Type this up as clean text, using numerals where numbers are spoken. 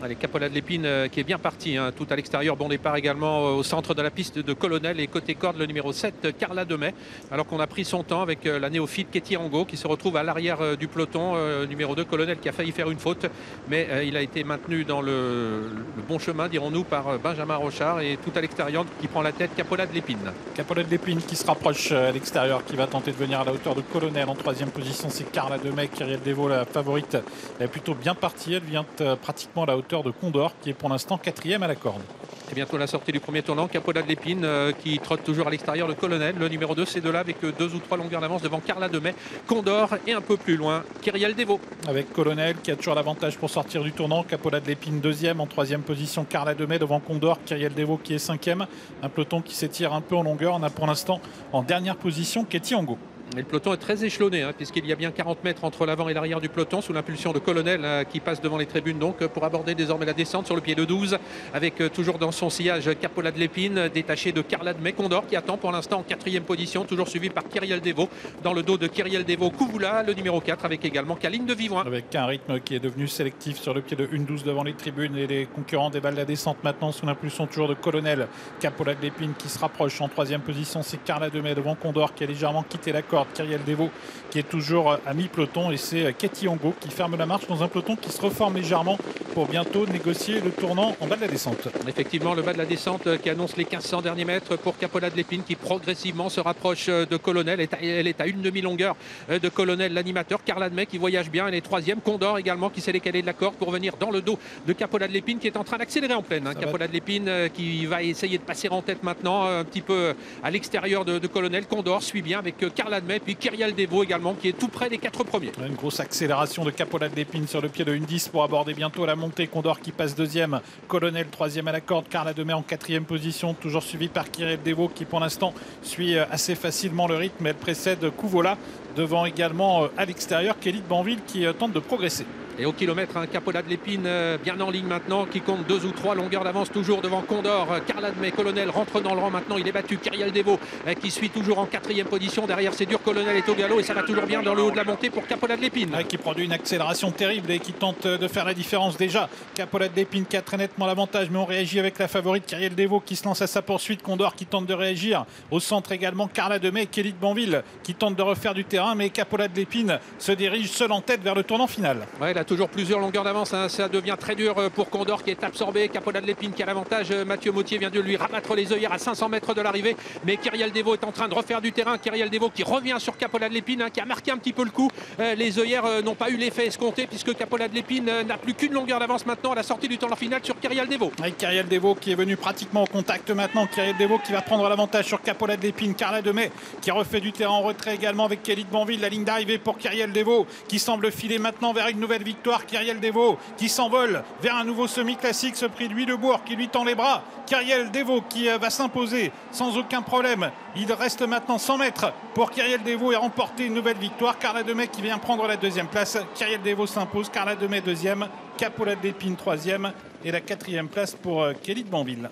Allez, Capola de l'Épine qui est bien parti, hein, tout à l'extérieur. Bon départ également au centre de la piste de Colonel et côté corde le numéro 7, Carla Demey. Alors qu'on a pris son temps avec la néophyte Ketty Angot qui se retrouve à l'arrière du peloton. Numéro 2, Colonel qui a failli faire une faute. Mais il a été maintenu dans le bon chemin, dirons-nous, par Benjamin Rochard. Et tout à l'extérieur qui prend la tête, Capola de l'Épine. Capola de l'Épine qui se rapproche à l'extérieur, qui va tenter de venir à la hauteur de Colonel. En troisième position, c'est Carla Demey. Kyrielle Devaux, la favorite, elle est plutôt bien partie. Elle vient pratiquement à la hauteur de Condor, qui est pour l'instant quatrième à la corde. Et bientôt la sortie du premier tournant, Capola de l'Épine qui trotte toujours à l'extérieur de Colonel. Le numéro 2, c'est de là avec 2 ou 3 longueurs d'avance devant Carla Demey, Condor et un peu plus loin, Kyrielle Devaux. Avec Colonel qui a toujours l'avantage pour sortir du tournant. Capola de l'Épine deuxième, en troisième position Carla Demey devant Condor, Kyrielle Devaux qui est cinquième. Un peloton qui s'étire un peu en longueur. On a pour l'instant en dernière position Ketty Angot. Et le peloton est très échelonné, hein, puisqu'il y a bien 40 mètres entre l'avant et l'arrière du peloton, sous l'impulsion de Colonel qui passe devant les tribunes donc pour aborder désormais la descente sur le pied de 12, avec toujours dans son sillage Capola de l'Épine, détaché de Carla Demey, Condor qui attend pour l'instant en quatrième position, toujours suivi par Kyrielle Devaux. Dans le dos de Kyrielle Devaux, Kouvoula, le numéro 4, avec également Caline de Vivoin. Avec un rythme qui est devenu sélectif sur le pied de 1-12 devant les tribunes et les concurrents dévalent la descente maintenant sous l'impulsion toujours de Colonel. Capola de l'Épine qui se rapproche en troisième position, c'est Carla Demey devant Condor qui a légèrement quitté la corde. Kyrielle Devaux qui est toujours à mi-peloton et c'est Ketty Angot qui ferme la marche dans un peloton qui se reforme légèrement pour bientôt négocier le tournant en bas de la descente. Effectivement, le bas de la descente qui annonce les 1500 derniers mètres pour Capola de l'Épine qui progressivement se rapproche de Colonel. Elle est à une demi-longueur de Colonel, l'animateur. Carla Demey qui voyage bien, elle est troisième. Condor également qui s'est décalé de la corde pour venir dans le dos de Capola de l'Épine qui est en train d'accélérer en pleine. Capola de l'Épine qui va essayer de passer en tête maintenant, un petit peu à l'extérieur de Colonel. Condor suit bien avec Carla Demey, puis Kyrielle Devaux également qui est tout près des 4 premiers. Une grosse accélération de Capola de l'Épine sur le pied de 1-10 pour aborder bientôt la montée. Condor qui passe deuxième, Colonel troisième à la corde, Carla Demey en quatrième position, toujours suivi par Kyrielle Devaux qui pour l'instant suit assez facilement le rythme. Elle précède Kouvoula devant également à l'extérieur Kelly de Banville qui tente de progresser. Et au kilomètre, un Capola de l'Épine bien en ligne maintenant, qui compte 2 ou 3 longueurs d'avance toujours devant Condor. Carla Demey, Colonel rentre dans le rang maintenant, il est battu. Kyrielle Devaux qui suit toujours en quatrième position. Derrière, c'est dur, Colonel est au galop et ça va toujours bien dans le haut de la montée pour Capola de l'Épine. Qui produit une accélération terrible et qui tente de faire la différence déjà. Capola de l'Épine qui a très nettement l'avantage, mais on réagit avec la favorite Kyrielle Devaux qui se lance à sa poursuite. Condor qui tente de réagir. Au centre également, Carla Demey et Kelly de Banville qui tente de refaire du terrain, mais Capola de l'Épine se dirige seul en tête vers le tournant final. Ouais, il a toujours plusieurs longueurs d'avance, hein. Ça devient très dur pour Condor qui est absorbé. Capola de l'Épine qui a l'avantage. Mathieu Mautier vient de lui rabattre les œillères à 500 mètres de l'arrivée, mais Kyrielle Devaux est en train de refaire du terrain. Kyrielle Devaux qui revient sur Capola de l'Épine, hein, qui a marqué un petit peu le coup. Les œillères n'ont pas eu l'effet escompté puisque Capola de l'Épine n'a plus qu'une longueur d'avance maintenant à la sortie du tournant final sur Kyrielle Devaux. Avec Kyrielle Devaux qui est venu pratiquement au contact maintenant. Kyrielle Devaux qui va prendre l'avantage sur Capola de l'Épine. Carla Demey qui refait du terrain en retrait également avec Kelly de Banville. La ligne d'arrivée pour Kyrielle Devaux qui semble filer maintenant vers une nouvelle victoire. Kyrielle Devaux qui s'envole vers un nouveau semi-classique, ce prix de Huilebourg qui lui tend les bras. Kyrielle Devaux qui va s'imposer sans aucun problème. Il reste maintenant 100 mètres pour Kyrielle Devaux et remporter une nouvelle victoire. Carla Demey qui vient prendre la deuxième place. Kyrielle Devaux s'impose, Carla Demey deuxième, Capola de l'Épine troisième et la quatrième place pour Kelly de Banville.